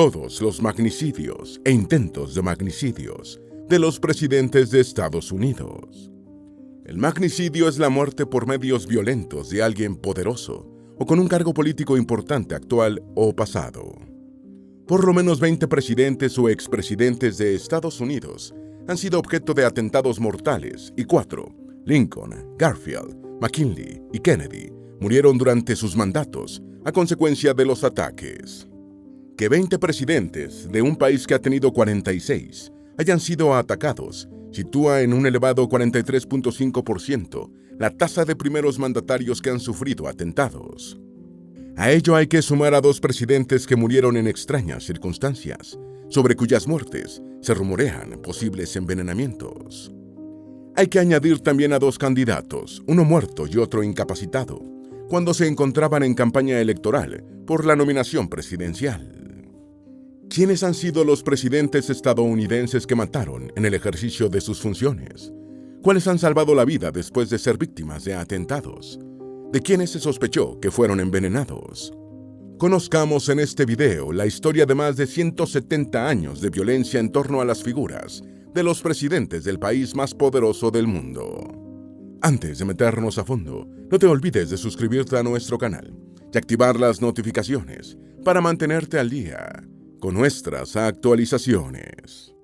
todos los magnicidios e intentos de magnicidios de los presidentes de Estados Unidos. El magnicidio es la muerte por medios violentos de alguien poderoso o con un cargo político importante actual o pasado. Por lo menos 20 presidentes o expresidentes de Estados Unidos han sido objeto de atentados mortales y 4, Lincoln, Garfield, McKinley y Kennedy, murieron durante sus mandatos a consecuencia de los ataques. Que 20 presidentes de un país que ha tenido 46 hayan sido atacados sitúa en un elevado 43.5% la tasa de primeros mandatarios que han sufrido atentados. A ello hay que sumar a 2 presidentes que murieron en extrañas circunstancias, sobre cuyas muertes se rumorean posibles envenenamientos. Hay que añadir también a 2 candidatos, uno muerto y otro incapacitado, cuando se encontraban en campaña electoral por la nominación presidencial. ¿Quiénes han sido los presidentes estadounidenses que mataron en el ejercicio de sus funciones? ¿Cuáles han salvado la vida después de ser víctimas de atentados? ¿De quiénes se sospechó que fueron envenenados? Conozcamos en este video la historia de más de 170 años de violencia en torno a las figuras de los presidentes del país más poderoso del mundo. Antes de meternos a fondo, no te olvides de suscribirte a nuestro canal y activar las notificaciones para mantenerte al día con nuestras actualizaciones.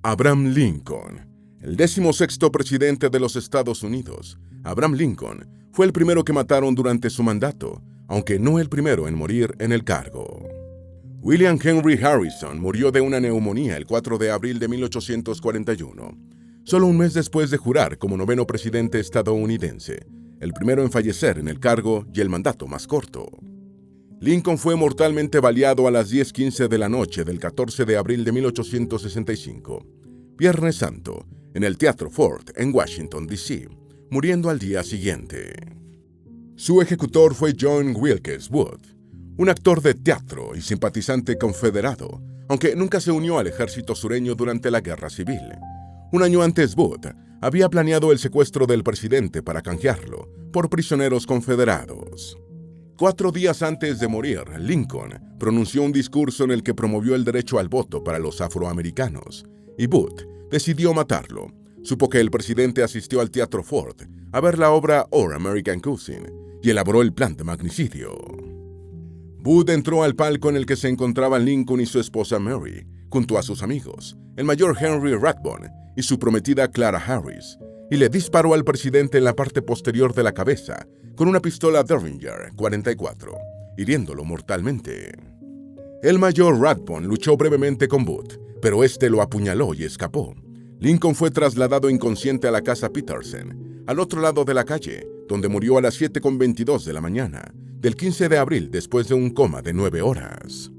Abraham Lincoln, el 16º presidente de los Estados Unidos. Abraham Lincoln fue el primero que mataron durante su mandato, aunque no el primero en morir en el cargo. William Henry Harrison murió de una neumonía el 4 de abril de 1841, solo un mes después de jurar como 9º presidente estadounidense, el primero en fallecer en el cargo y el mandato más corto. Lincoln fue mortalmente baleado a las 10:15 de la noche del 14 de abril de 1865, Viernes Santo, en el Teatro Ford en Washington, D.C., muriendo al día siguiente. Su ejecutor fue John Wilkes Booth, un actor de teatro y simpatizante confederado, aunque nunca se unió al ejército sureño durante la Guerra Civil. Un año antes, Booth había planeado el secuestro del presidente para canjearlo por prisioneros confederados. 4 días antes de morir, Lincoln pronunció un discurso en el que promovió el derecho al voto para los afroamericanos, y Booth decidió matarlo. Supo que el presidente asistió al Teatro Ford a ver la obra Our American Cousin y elaboró el plan de magnicidio. Booth entró al palco en el que se encontraban Lincoln y su esposa Mary, junto a sus amigos, el mayor Henry Rathbone y su prometida Clara Harris, y le disparó al presidente en la parte posterior de la cabeza con una pistola Derringer 44, hiriéndolo mortalmente. El mayor Rathbone luchó brevemente con Booth, pero este lo apuñaló y escapó. Lincoln fue trasladado inconsciente a la casa Petersen, al otro lado de la calle, donde murió a las 7:22 de la mañana, del 15 de abril después de un coma de 9 horas.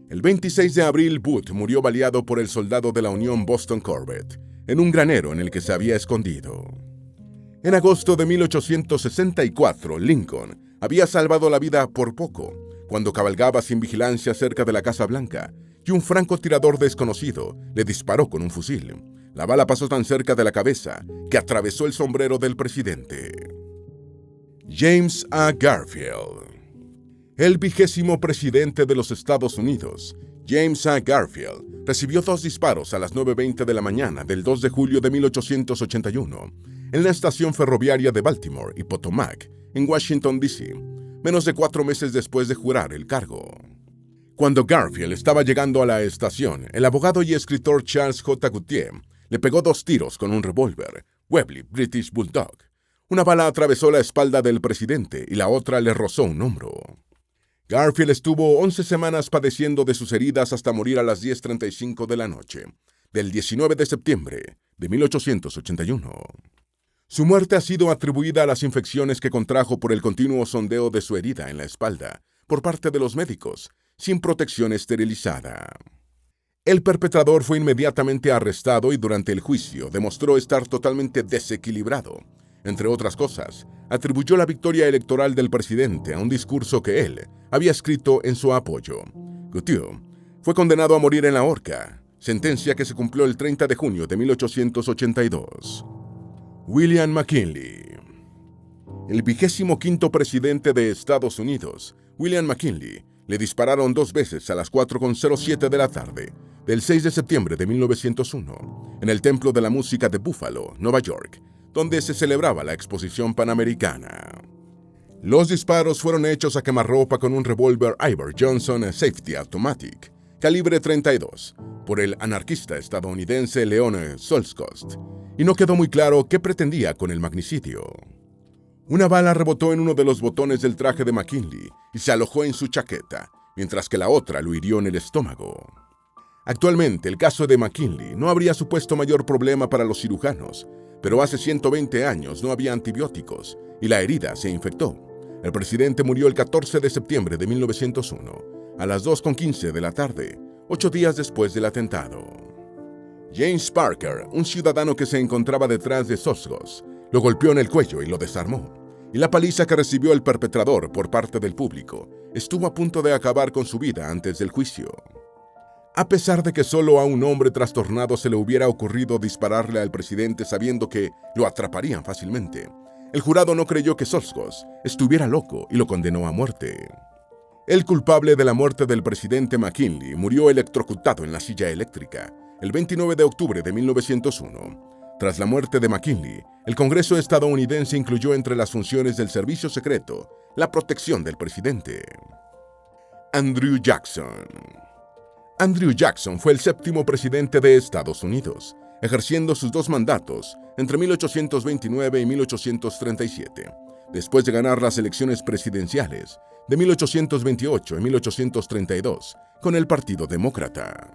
El 26 de abril, Booth murió baleado por el soldado de la Unión Boston Corbett, en un granero en el que se había escondido. En agosto de 1864, Lincoln había salvado la vida por poco, cuando cabalgaba sin vigilancia cerca de la Casa Blanca, y un francotirador desconocido le disparó con un fusil. La bala pasó tan cerca de la cabeza que atravesó el sombrero del presidente. James A. Garfield. El 20º presidente de los Estados Unidos, James A. Garfield, recibió 2 disparos a las 9:20 de la mañana del 2 de julio de 1881 en la estación ferroviaria de Baltimore y Potomac, en Washington, D.C., menos de 4 meses después de jurar el cargo. Cuando Garfield estaba llegando a la estación, el abogado y escritor Charles J. Gautier le pegó 2 tiros con un revólver, Webley British Bulldog. Una bala atravesó la espalda del presidente y la otra le rozó un hombro. Garfield estuvo 11 semanas padeciendo de sus heridas hasta morir a las 10:35 de la noche, del 19 de septiembre de 1881. Su muerte ha sido atribuida a las infecciones que contrajo por el continuo sondeo de su herida en la espalda por parte de los médicos, sin protección esterilizada. El perpetrador fue inmediatamente arrestado y durante el juicio demostró estar totalmente desequilibrado. Entre otras cosas, atribuyó la victoria electoral del presidente a un discurso que él había escrito en su apoyo. Gautier Fue condenado a morir en la horca, sentencia que se cumplió el 30 de junio de 1882. William McKinley. El 25º presidente de Estados Unidos, William McKinley, le dispararon 2 veces a las 4:07 de la tarde del 6 de septiembre de 1901 en el Templo de la Música de Buffalo, Nueva York, donde se celebraba la Exposición Panamericana. Los disparos fueron hechos a quemarropa con un revólver Iver Johnson Safety Automatic, calibre 32, por el anarquista estadounidense Leon Solzkost, y no quedó muy claro qué pretendía con el magnicidio. Una bala rebotó en uno de los botones del traje de McKinley y se alojó en su chaqueta, mientras que la otra lo hirió en el estómago. Actualmente, el caso de McKinley no habría supuesto mayor problema para los cirujanos, pero hace 120 años no había antibióticos y la herida se infectó. El presidente murió el 14 de septiembre de 1901, a las 2:15 de la tarde, 8 días después del atentado. James Parker, un ciudadano que se encontraba detrás de Solzkost, lo golpeó en el cuello y lo desarmó, y la paliza que recibió el perpetrador por parte del público estuvo a punto de acabar con su vida antes del juicio. A pesar de que solo a un hombre trastornado se le hubiera ocurrido dispararle al presidente sabiendo que lo atraparían fácilmente, el jurado no creyó que Solzkost estuviera loco y lo condenó a muerte. El culpable de la muerte del presidente McKinley murió electrocutado en la silla eléctrica el 29 de octubre de 1901. Tras la muerte de McKinley, el Congreso estadounidense incluyó entre las funciones del servicio secreto la protección del presidente. Andrew Jackson. Andrew Jackson fue el 7º presidente de Estados Unidos, ejerciendo sus 2 mandatos entre 1829 y 1837, después de ganar las elecciones presidenciales de 1828 y 1832 con el Partido Demócrata.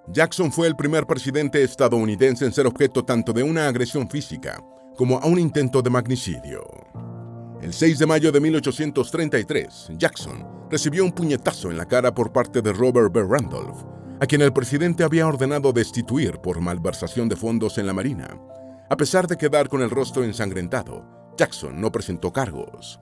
Jackson fue el primer presidente estadounidense en ser objeto tanto de una agresión física como a un intento de magnicidio. El 6 de mayo de 1833, Jackson recibió un puñetazo en la cara por parte de Robert B. Randolph, a quien el presidente había ordenado destituir por malversación de fondos en la Marina. A pesar de quedar con el rostro ensangrentado, Jackson no presentó cargos.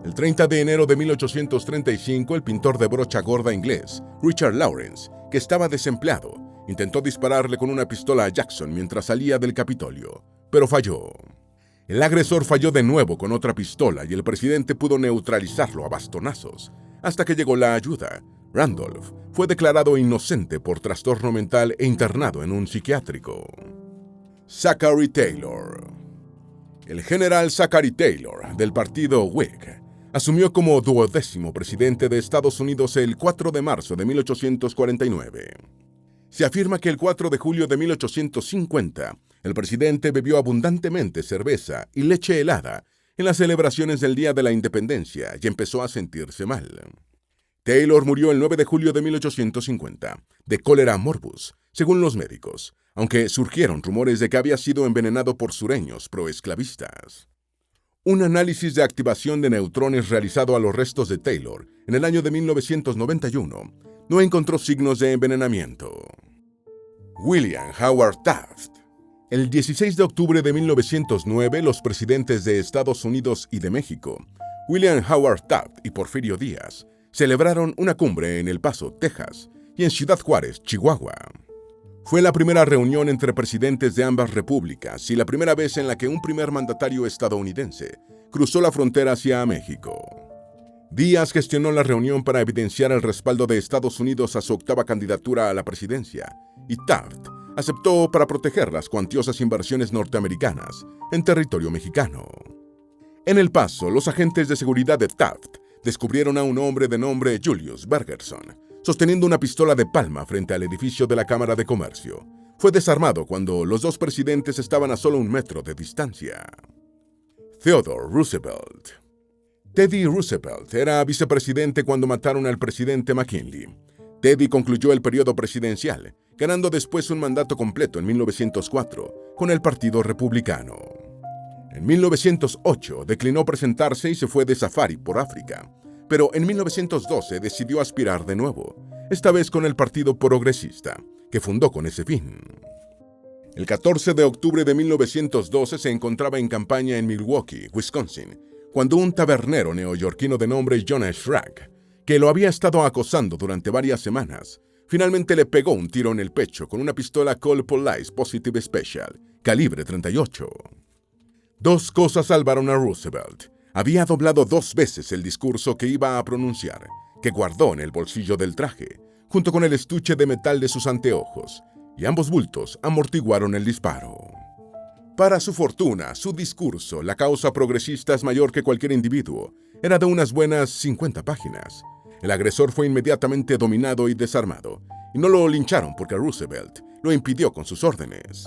El 30 de enero de 1835, el pintor de brocha gorda inglés, Richard Lawrence, que estaba desempleado, intentó dispararle con una pistola a Jackson mientras salía del Capitolio, pero falló. El agresor falló de nuevo con otra pistola y el presidente pudo neutralizarlo a bastonazos. Hasta que llegó la ayuda, Randolph fue declarado inocente por trastorno mental e internado en un psiquiátrico. Zachary Taylor. El general Zachary Taylor, del partido Whig, asumió como 12º presidente de Estados Unidos el 4 de marzo de 1849. Se afirma que el 4 de julio de 1850, el presidente bebió abundantemente cerveza y leche helada en las celebraciones del Día de la Independencia y empezó a sentirse mal. Taylor murió el 9 de julio de 1850, de cólera morbus, según los médicos, aunque surgieron rumores de que había sido envenenado por sureños proesclavistas. Un análisis de activación de neutrones realizado a los restos de Taylor en el año de 1991 no encontró signos de envenenamiento. William Howard Taft. El 16 de octubre de 1909, los presidentes de Estados Unidos y de México, William Howard Taft y Porfirio Díaz, celebraron una cumbre en El Paso, Texas, y en Ciudad Juárez, Chihuahua. Fue la primera reunión entre presidentes de ambas repúblicas y la primera vez en la que un primer mandatario estadounidense cruzó la frontera hacia México. Díaz gestionó la reunión para evidenciar el respaldo de Estados Unidos a su 8ª candidatura a la presidencia, y Taft aceptó para proteger las cuantiosas inversiones norteamericanas en territorio mexicano. En El Paso, los agentes de seguridad de Taft descubrieron a un hombre de nombre Julius Bergerson, sosteniendo una pistola de palma frente al edificio de la Cámara de Comercio. Fue desarmado cuando los 2 presidentes estaban a solo 1 metro de distancia. Theodore Roosevelt. Teddy Roosevelt era vicepresidente cuando mataron al presidente McKinley. Teddy concluyó el periodo presidencial, ganando después un mandato completo en 1904 con el Partido Republicano. En 1908 declinó presentarse y se fue de safari por África, pero en 1912 decidió aspirar de nuevo, esta vez con el Partido Progresista, que fundó con ese fin. El 14 de octubre de 1912 se encontraba en campaña en Milwaukee, Wisconsin, cuando un tabernero neoyorquino de nombre Jonas Schrack, que lo había estado acosando durante varias semanas, finalmente le pegó un tiro en el pecho con una pistola Colt Police Positive Special, calibre 38. Dos cosas salvaron a Roosevelt. Había doblado 2 veces el discurso que iba a pronunciar, que guardó en el bolsillo del traje, junto con el estuche de metal de sus anteojos, y ambos bultos amortiguaron el disparo. Para su fortuna, su discurso, la causa progresista es mayor que cualquier individuo, era de unas buenas 50 páginas. El agresor fue inmediatamente dominado y desarmado, y no lo lincharon porque Roosevelt lo impidió con sus órdenes.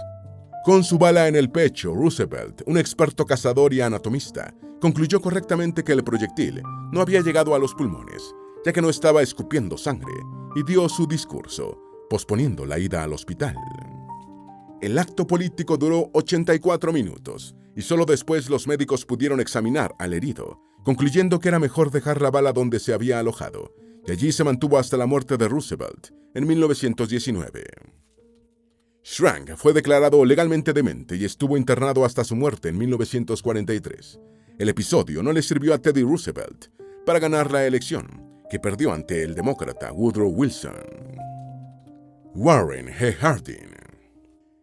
Con su bala en el pecho, Roosevelt, un experto cazador y anatomista, concluyó correctamente que el proyectil no había llegado a los pulmones, ya que no estaba escupiendo sangre, y dio su discurso, posponiendo la ida al hospital. El acto político duró 84 minutos, y solo después los médicos pudieron examinar al herido, concluyendo que era mejor dejar la bala donde se había alojado, y allí se mantuvo hasta la muerte de Roosevelt en 1919. Schrank fue declarado legalmente demente y estuvo internado hasta su muerte en 1943. El episodio no le sirvió a Teddy Roosevelt para ganar la elección, que perdió ante el demócrata Woodrow Wilson. Warren G. Harding.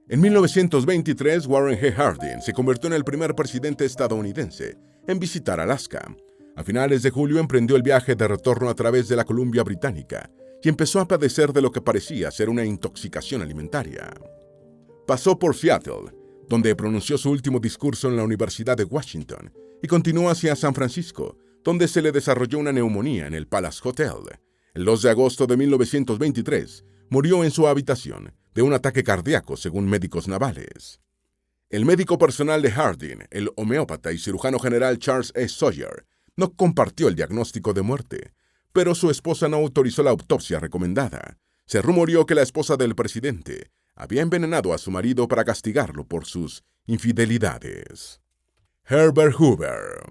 En 1923, Warren G. Harding se convirtió en el primer presidente estadounidense en visitar Alaska. A finales de julio emprendió el viaje de retorno a través de la Columbia Británica y empezó a padecer de lo que parecía ser una intoxicación alimentaria. Pasó por Seattle, donde pronunció su último discurso en la Universidad de Washington, y continuó hacia San Francisco, donde se le desarrolló una neumonía en el Palace Hotel. El 2 de agosto de 1923, murió en su habitación de un ataque cardíaco, según médicos navales. El médico personal de Harding, el homeópata y cirujano general Charles E. Sawyer, no compartió el diagnóstico de muerte, pero su esposa no autorizó la autopsia recomendada. Se rumoreó que la esposa del presidente había envenenado a su marido para castigarlo por sus infidelidades. Herbert Hoover.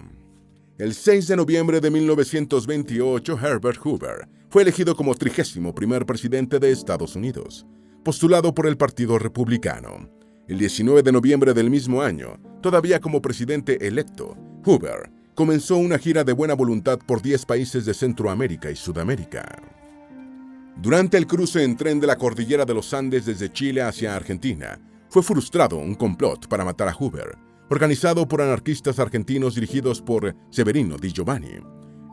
El 6 de noviembre de 1928, Herbert Hoover fue elegido como 31º presidente de Estados Unidos, postulado por el Partido Republicano. El 19 de noviembre del mismo año, todavía como presidente electo, Hoover comenzó una gira de buena voluntad por 10 países de Centroamérica y Sudamérica. Durante el cruce en tren de la cordillera de los Andes desde Chile hacia Argentina, fue frustrado un complot para matar a Hoover, organizado por anarquistas argentinos dirigidos por Severino Di Giovanni.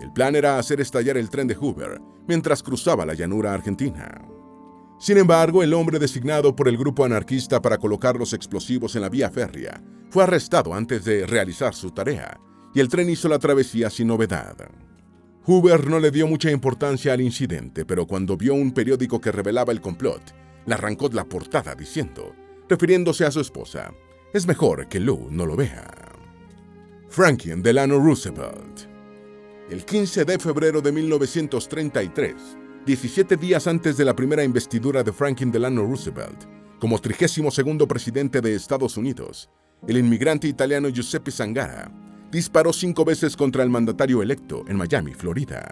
El plan era hacer estallar el tren de Hoover mientras cruzaba la llanura argentina. Sin embargo, el hombre designado por el grupo anarquista para colocar los explosivos en la vía férrea fue arrestado antes de realizar su tarea, y el tren hizo la travesía sin novedad. Hoover no le dio mucha importancia al incidente, pero cuando vio un periódico que revelaba el complot, le arrancó la portada diciendo, refiriéndose a su esposa, «Es mejor que Lou no lo vea». Franklin Delano Roosevelt. El 15 de febrero de 1933, 17 días antes de la primera investidura de Franklin Delano Roosevelt, como 32º presidente de Estados Unidos, el inmigrante italiano Giuseppe Zangara disparó 5 veces contra el mandatario electo en Miami, Florida.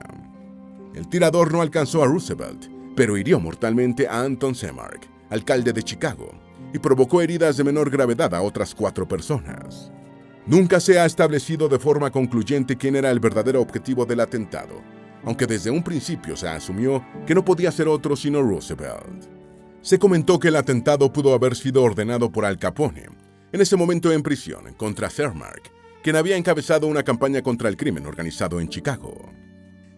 El tirador no alcanzó a Roosevelt, pero hirió mortalmente a Anton Semark, alcalde de Chicago, y provocó heridas de menor gravedad a otras 4 personas. Nunca se ha establecido de forma concluyente quién era el verdadero objetivo del atentado, aunque desde un principio se asumió que no podía ser otro sino Roosevelt. Se comentó que el atentado pudo haber sido ordenado por Al Capone, en ese momento en prisión, contra Semark, quien había encabezado una campaña contra el crimen organizado en Chicago.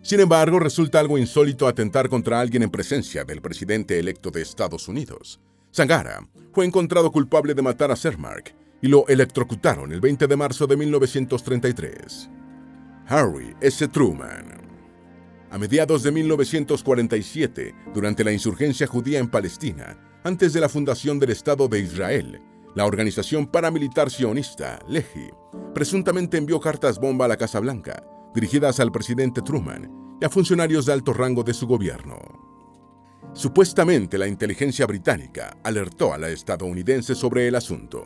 Sin embargo, resulta algo insólito atentar contra alguien en presencia del presidente electo de Estados Unidos. Zangara fue encontrado culpable de matar a Semark y lo electrocutaron el 20 de marzo de 1933. Harry S. Truman. A mediados de 1947, durante la insurgencia judía en Palestina, antes de la fundación del Estado de Israel, la organización paramilitar sionista, Lehi, presuntamente envió cartas bomba a la Casa Blanca, dirigidas al presidente Truman y a funcionarios de alto rango de su gobierno. Supuestamente, la inteligencia británica alertó a la estadounidense sobre el asunto.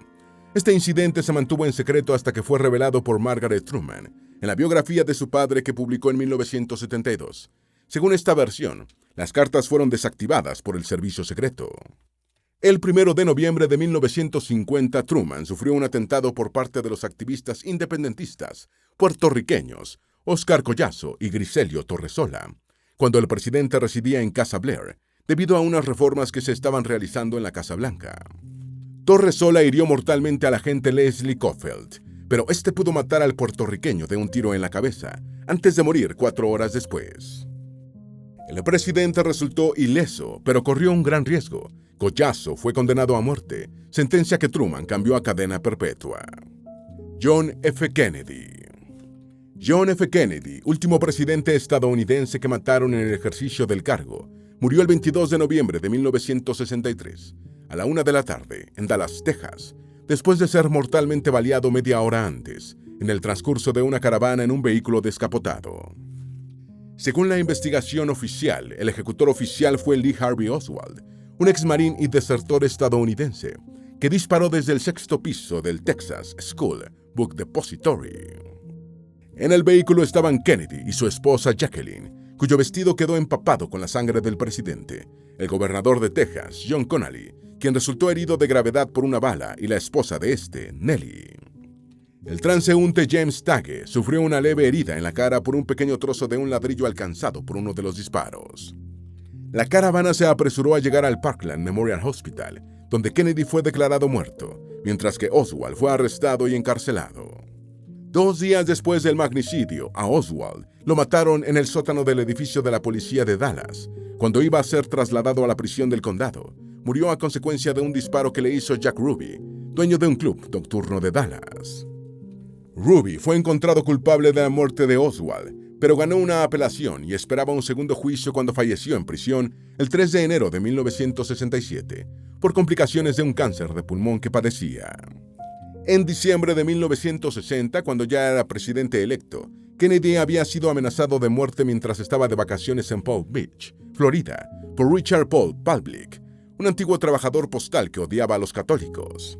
Este incidente se mantuvo en secreto hasta que fue revelado por Margaret Truman en la biografía de su padre que publicó en 1972. Según esta versión, las cartas fueron desactivadas por el servicio secreto. El 1 de noviembre de 1950, Truman sufrió un atentado por parte de los activistas independentistas puertorriqueños Oscar Collazo y Griselio Torresola, cuando el presidente residía en Casa Blair, debido a unas reformas que se estaban realizando en la Casa Blanca. Torre Sola hirió mortalmente al agente Leslie Coffeld, pero este pudo matar al puertorriqueño de un tiro en la cabeza, antes de morir 4 horas después. El presidente resultó ileso, pero corrió un gran riesgo. Collazo fue condenado a muerte, sentencia que Truman cambió a cadena perpetua. John F. Kennedy. John F. Kennedy, último presidente estadounidense que mataron en el ejercicio del cargo, murió el 22 de noviembre de 1963, a la 1 de la tarde, en Dallas, Texas, después de ser mortalmente baleado media hora antes, en el transcurso de una caravana en un vehículo descapotado. Según la investigación oficial, el ejecutor oficial fue Lee Harvey Oswald, un exmarín y desertor estadounidense, que disparó desde el 6º piso del Texas School Book Depository. En el vehículo estaban Kennedy y su esposa Jacqueline, cuyo vestido quedó empapado con la sangre del presidente, el gobernador de Texas, John Connally, quien resultó herido de gravedad por una bala, y la esposa de este, Nellie. El transeúnte James Tage sufrió una leve herida en la cara por un pequeño trozo de un ladrillo alcanzado por uno de los disparos. La caravana se apresuró a llegar al Parkland Memorial Hospital, donde Kennedy fue declarado muerto, mientras que Oswald fue arrestado y encarcelado. 2 días después del magnicidio, a Oswald lo mataron en el sótano del edificio de la policía de Dallas. Cuando iba a ser trasladado a la prisión del condado, murió a consecuencia de un disparo que le hizo Jack Ruby, dueño de un club nocturno de Dallas. Ruby fue encontrado culpable de la muerte de Oswald, pero ganó una apelación y esperaba un segundo juicio cuando falleció en prisión el 3 de enero de 1967, por complicaciones de un cáncer de pulmón que padecía. En diciembre de 1960, cuando ya era presidente electo, Kennedy había sido amenazado de muerte mientras estaba de vacaciones en Palm Beach, Florida, por Richard Paul Public, un antiguo trabajador postal que odiaba a los católicos.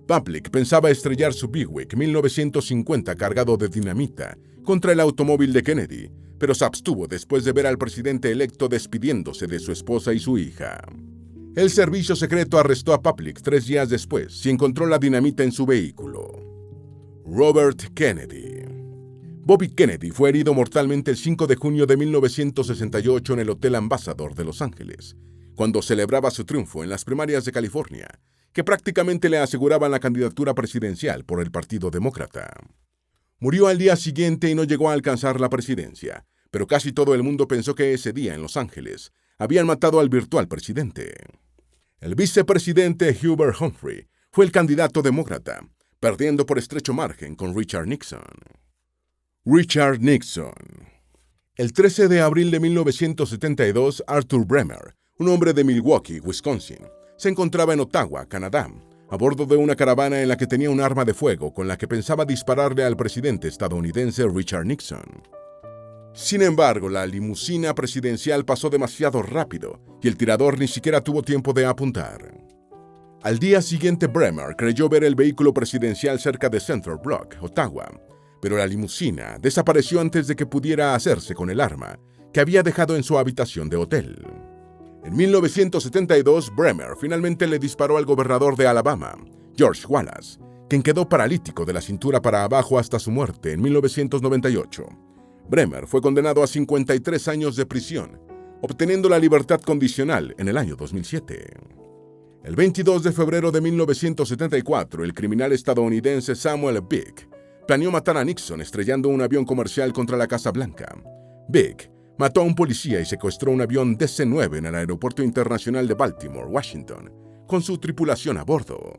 Public pensaba estrellar su Buick 1950 cargado de dinamita contra el automóvil de Kennedy, pero se abstuvo después de ver al presidente electo despidiéndose de su esposa y su hija. El servicio secreto arrestó a Public 3 días después y encontró la dinamita en su vehículo. Robert Kennedy. Bobby Kennedy fue herido mortalmente el 5 de junio de 1968 en el Hotel Ambassador de Los Ángeles, cuando celebraba su triunfo en las primarias de California, que prácticamente le aseguraban la candidatura presidencial por el Partido Demócrata. Murió al día siguiente y no llegó a alcanzar la presidencia, pero casi todo el mundo pensó que ese día en Los Ángeles habían matado al virtual presidente. El vicepresidente Hubert Humphrey fue el candidato demócrata, perdiendo por estrecho margen con Richard Nixon. Richard Nixon. El 13 de abril de 1972, Arthur Bremer, un hombre de Milwaukee, Wisconsin, se encontraba en Ottawa, Canadá, a bordo de una caravana en la que tenía un arma de fuego con la que pensaba dispararle al presidente estadounidense Richard Nixon. Sin embargo, la limusina presidencial pasó demasiado rápido y el tirador ni siquiera tuvo tiempo de apuntar. Al día siguiente, Bremer creyó ver el vehículo presidencial cerca de Central Block, Ottawa, pero la limusina desapareció antes de que pudiera hacerse con el arma que había dejado en su habitación de hotel. En 1972, Bremer finalmente le disparó al gobernador de Alabama, George Wallace, quien quedó paralítico de la cintura para abajo hasta su muerte en 1998. Bremer fue condenado a 53 años de prisión, obteniendo la libertad condicional en el año 2007. El 22 de febrero de 1974, el criminal estadounidense Samuel Big planeó matar a Nixon estrellando un avión comercial contra la Casa Blanca. Big mató a un policía y secuestró un avión DC-9 en el Aeropuerto Internacional de Baltimore, Washington, con su tripulación a bordo.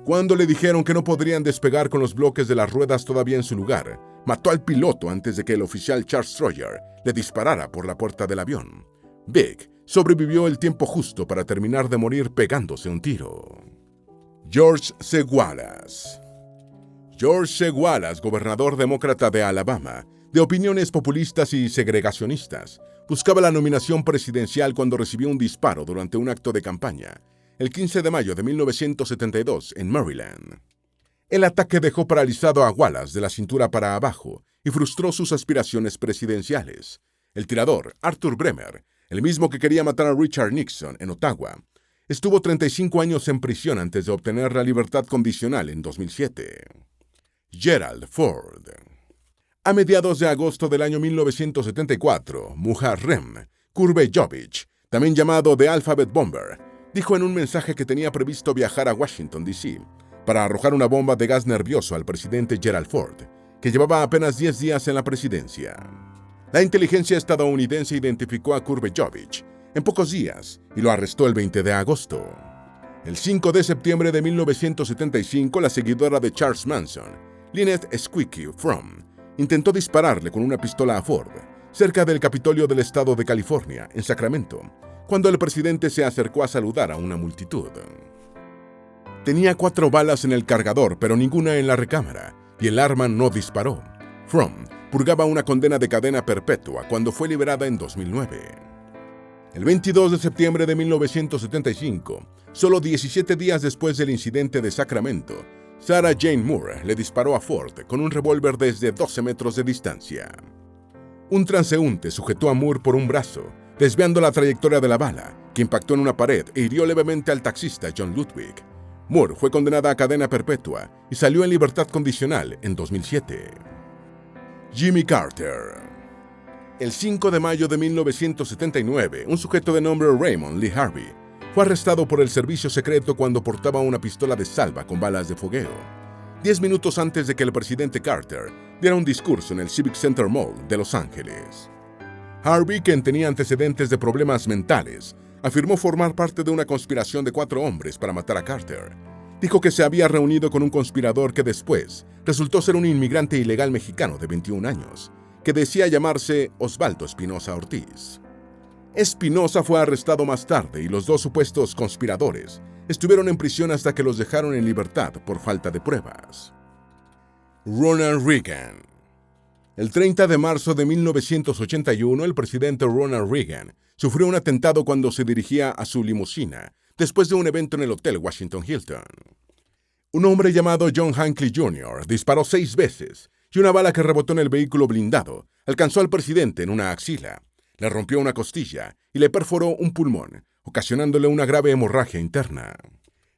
Cuando le dijeron que no podrían despegar con los bloques de las ruedas todavía en su lugar, mató al piloto antes de que el oficial Charles Troyer le disparara por la puerta del avión. Big sobrevivió el tiempo justo para terminar de morir pegándose un tiro. George C. Wallace. George C. Wallace, gobernador demócrata de Alabama, de opiniones populistas y segregacionistas, buscaba la nominación presidencial cuando recibió un disparo durante un acto de campaña, el 15 de mayo de 1972, en Maryland. El ataque dejó paralizado a Wallace de la cintura para abajo y frustró sus aspiraciones presidenciales. El tirador, Arthur Bremer, el mismo que quería matar a Richard Nixon en Ottawa, estuvo 35 años en prisión antes de obtener la libertad condicional en 2007. Gerald Ford. A mediados de agosto del año 1974, Muharrem Kurbejovic, también llamado The Alphabet Bomber, dijo en un mensaje que tenía previsto viajar a Washington, D.C., para arrojar una bomba de gas nervioso al presidente Gerald Ford, que llevaba apenas 10 días en la presidencia. La inteligencia estadounidense identificó a Kurbejovic en pocos días y lo arrestó el 20 de agosto. El 5 de septiembre de 1975, la seguidora de Charles Manson, Lynette Squeaky Fromm, intentó dispararle con una pistola a Ford, cerca del Capitolio del estado de California, en Sacramento, cuando el presidente se acercó a saludar a una multitud. Tenía 4 balas en el cargador, pero ninguna en la recámara, y el arma no disparó. Fromm purgaba una condena de cadena perpetua cuando fue liberada en 2009. El 22 de septiembre de 1975, solo 17 días después del incidente de Sacramento, Sarah Jane Moore le disparó a Ford con un revólver desde 12 metros de distancia. Un transeúnte sujetó a Moore por un brazo, desviando la trayectoria de la bala, que impactó en una pared e hirió levemente al taxista John Ludwig. Moore fue condenada a cadena perpetua y salió en libertad condicional en 2007. Jimmy Carter. El 5 de mayo de 1979, un sujeto de nombre Raymond Lee Harvey fue arrestado por el servicio secreto cuando portaba una pistola de salva con balas de fogueo, 10 minutos antes de que el presidente Carter diera un discurso en el Civic Center Mall de Los Ángeles. Harvey, quien tenía antecedentes de problemas mentales, afirmó formar parte de una conspiración de 4 hombres para matar a Carter. Dijo que se había reunido con un conspirador que después resultó ser un inmigrante ilegal mexicano de 21 años, que decía llamarse Osvaldo Espinosa Ortiz. Espinosa fue arrestado más tarde y los 2 supuestos conspiradores estuvieron en prisión hasta que los dejaron en libertad por falta de pruebas. Ronald Reagan. El 30 de marzo de 1981, el presidente Ronald Reagan sufrió un atentado cuando se dirigía a su limusina después de un evento en el Hotel Washington Hilton. Un hombre llamado John Hinckley Jr. disparó 6 veces y una bala que rebotó en el vehículo blindado alcanzó al presidente en una axila, le rompió una costilla y le perforó un pulmón, ocasionándole una grave hemorragia interna.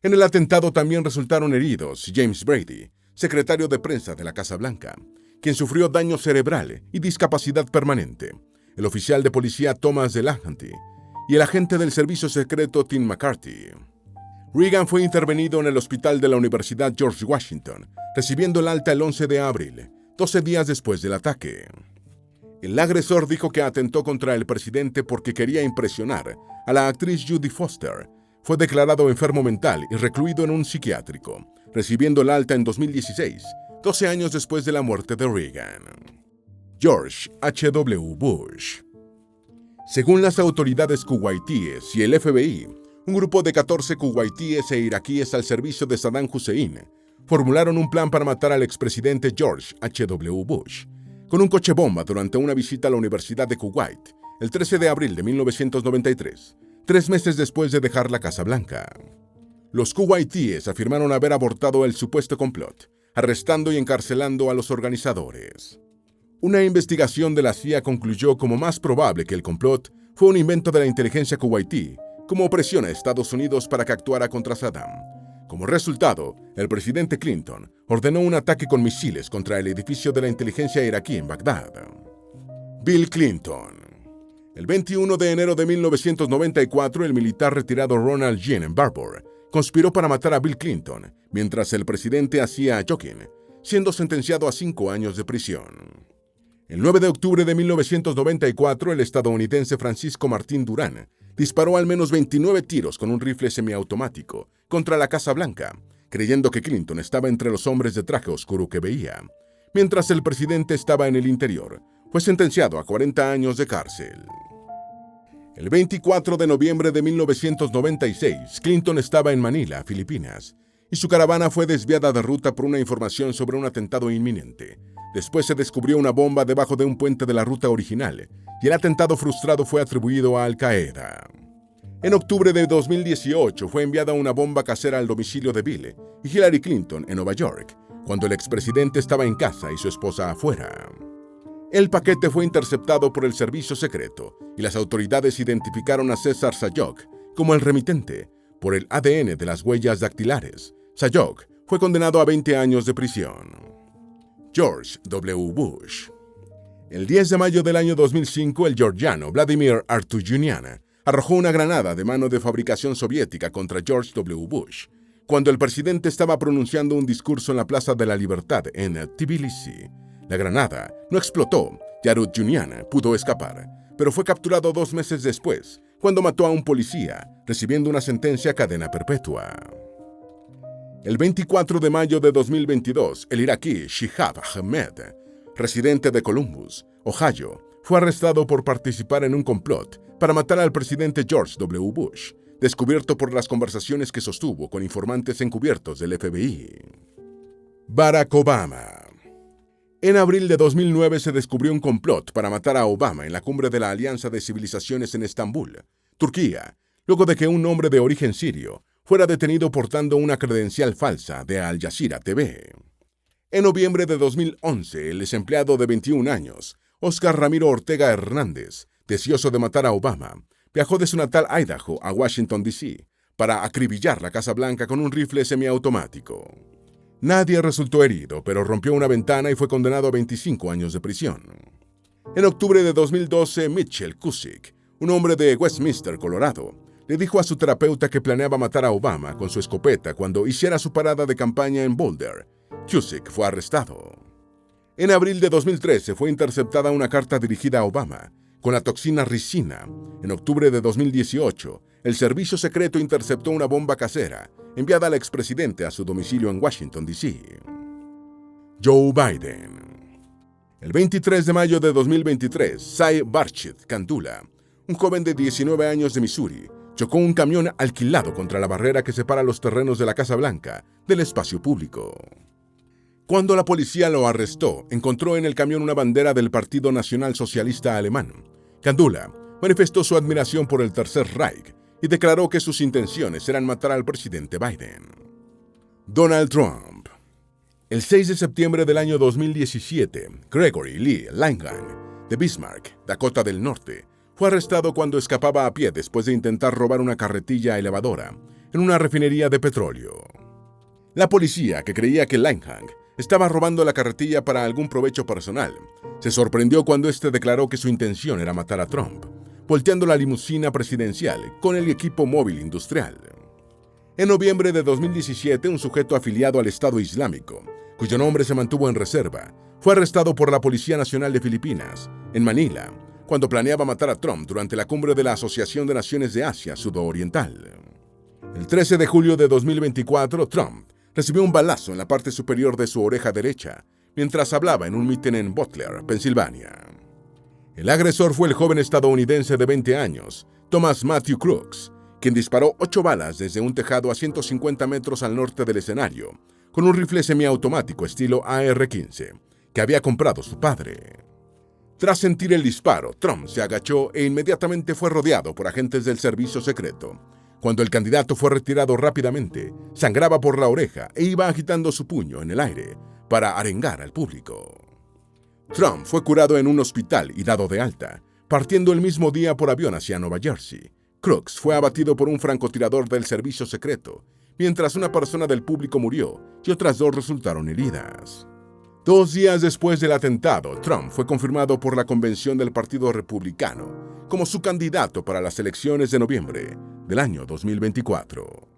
En el atentado también resultaron heridos James Brady, secretario de prensa de la Casa Blanca, quien sufrió daño cerebral y discapacidad permanente, el oficial de policía Thomas Delahanty y el agente del servicio secreto Tim McCarthy. Reagan fue intervenido en el hospital de la Universidad George Washington, recibiendo el alta el 11 de abril, 12 días después del ataque. El agresor dijo que atentó contra el presidente porque quería impresionar a la actriz Judy Foster. Fue declarado enfermo mental y recluido en un psiquiátrico, recibiendo el alta en 2016, 12 años después de la muerte de Reagan. George H.W. Bush. Según las autoridades kuwaitíes y el FBI, un grupo de 14 kuwaitíes e iraquíes al servicio de Saddam Hussein formularon un plan para matar al expresidente George H.W. Bush con un coche bomba durante una visita a la Universidad de Kuwait el 13 de abril de 1993, 3 meses después de dejar la Casa Blanca. Los kuwaitíes afirmaron haber abortado el supuesto complot, arrestando y encarcelando a los organizadores. Una investigación de la CIA concluyó como más probable que el complot fue un invento de la inteligencia kuwaití como presión a Estados Unidos para que actuara contra Saddam. Como resultado, el presidente Clinton ordenó un ataque con misiles contra el edificio de la inteligencia iraquí en Bagdad. Bill Clinton. El 21 de enero de 1994, el militar retirado Ronald Gene Barbour conspiró para matar a Bill Clinton mientras el presidente hacía jogging, siendo sentenciado a 5 años de prisión. El 9 de octubre de 1994, el estadounidense Francisco Martín Durán disparó al menos 29 tiros con un rifle semiautomático contra la Casa Blanca, creyendo que Clinton estaba entre los hombres de traje oscuro que veía. Mientras el presidente estaba en el interior, fue sentenciado a 40 años de cárcel. El 24 de noviembre de 1996, Clinton estaba en Manila, Filipinas, y su caravana fue desviada de ruta por una información sobre un atentado inminente. Después se descubrió una bomba debajo de un puente de la ruta original, y el atentado frustrado fue atribuido a Al-Qaeda. En octubre de 2018 fue enviada una bomba casera al domicilio de Bill y Hillary Clinton en Nueva York, cuando el expresidente estaba en casa y su esposa afuera. El paquete fue interceptado por el servicio secreto y las autoridades identificaron a César Sayok como el remitente por el ADN de las huellas dactilares. Sayok fue condenado a 20 años de prisión. George W. Bush. El 10 de mayo del año 2005, el georgiano Vladimir Artujunyana arrojó una granada de mano de fabricación soviética contra George W. Bush, cuando el presidente estaba pronunciando un discurso en la Plaza de la Libertad en Tbilisi. La granada no explotó y Artujunyana pudo escapar, pero fue capturado 2 meses después, cuando mató a un policía, recibiendo una sentencia a cadena perpetua. El 24 de mayo de 2022, el iraquí Shihab Ahmed, residente de Columbus, Ohio, fue arrestado por participar en un complot para matar al presidente George W. Bush, descubierto por las conversaciones que sostuvo con informantes encubiertos del FBI. Barack Obama. En abril de 2009 se descubrió un complot para matar a Obama en la cumbre de la Alianza de Civilizaciones en Estambul, Turquía, luego de que un hombre de origen sirio fuera detenido portando una credencial falsa de Al Jazeera TV. En noviembre de 2011, el desempleado de 21 años, Oscar Ramiro Ortega Hernández, deseoso de matar a Obama, viajó de su natal Idaho a Washington, D.C., para acribillar la Casa Blanca con un rifle semiautomático. Nadie resultó herido, pero rompió una ventana y fue condenado a 25 años de prisión. En octubre de 2012, Mitchell Cusick, un hombre de Westminster, Colorado, le dijo a su terapeuta que planeaba matar a Obama con su escopeta cuando hiciera su parada de campaña en Boulder. Cusick fue arrestado. En abril de 2013 fue interceptada una carta dirigida a Obama con la toxina ricina. En octubre de 2018, el servicio secreto interceptó una bomba casera enviada al expresidente a su domicilio en Washington, D.C. Joe Biden. El 23 de mayo de 2023, Sai Barchit Kandula, un joven de 19 años de Missouri, chocó un camión alquilado contra la barrera que separa los terrenos de la Casa Blanca del espacio público. Cuando la policía lo arrestó, encontró en el camión una bandera del Partido Nacional Socialista Alemán. Kandula manifestó su admiración por el Tercer Reich y declaró que sus intenciones eran matar al presidente Biden. Donald Trump. El 6 de septiembre del año 2017, Gregory Lee Langham, de Bismarck, Dakota del Norte, fue arrestado cuando escapaba a pie después de intentar robar una carretilla elevadora en una refinería de petróleo. La policía, que creía que Langham estaba robando la carretilla para algún provecho personal, se sorprendió cuando este declaró que su intención era matar a Trump, volteando la limusina presidencial con el equipo móvil industrial. En noviembre de 2017, un sujeto afiliado al Estado Islámico, cuyo nombre se mantuvo en reserva, fue arrestado por la Policía Nacional de Filipinas, en Manila, cuando planeaba matar a Trump durante la cumbre de la Asociación de Naciones de Asia Sudoriental. El 13 de julio de 2024, Trump recibió un balazo en la parte superior de su oreja derecha mientras hablaba en un mitin en Butler, Pensilvania. El agresor fue el joven estadounidense de 20 años, Thomas Matthew Crooks, quien disparó 8 balas desde un tejado a 150 metros al norte del escenario, con un rifle semiautomático estilo AR-15, que había comprado su padre. Tras sentir el disparo, Trump se agachó e inmediatamente fue rodeado por agentes del servicio secreto. Cuando el candidato fue retirado rápidamente, sangraba por la oreja e iba agitando su puño en el aire para arengar al público. Trump fue curado en un hospital y dado de alta, partiendo el mismo día por avión hacia Nueva Jersey. Crooks fue abatido por un francotirador del servicio secreto, mientras una persona del público murió y otras 2 resultaron heridas. 2 días después del atentado, Trump fue confirmado por la convención del Partido Republicano como su candidato para las elecciones de noviembre del año 2024.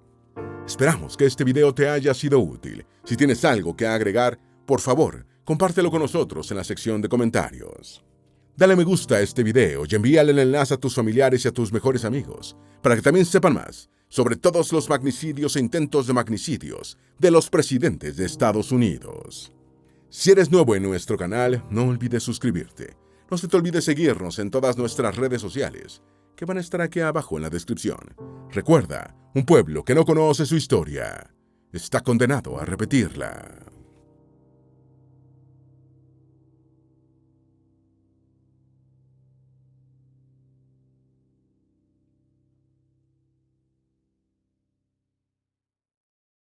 Esperamos que este video te haya sido útil. Si tienes algo que agregar, por favor, compártelo con nosotros en la sección de comentarios. Dale me gusta a este video y envíale el enlace a tus familiares y a tus mejores amigos, para que también sepan más sobre todos los magnicidios e intentos de magnicidios de los presidentes de Estados Unidos. Si eres nuevo en nuestro canal, no olvides suscribirte. No se te olvide seguirnos en todas nuestras redes sociales, que van a estar aquí abajo en la descripción. Recuerda, un pueblo que no conoce su historia está condenado a repetirla.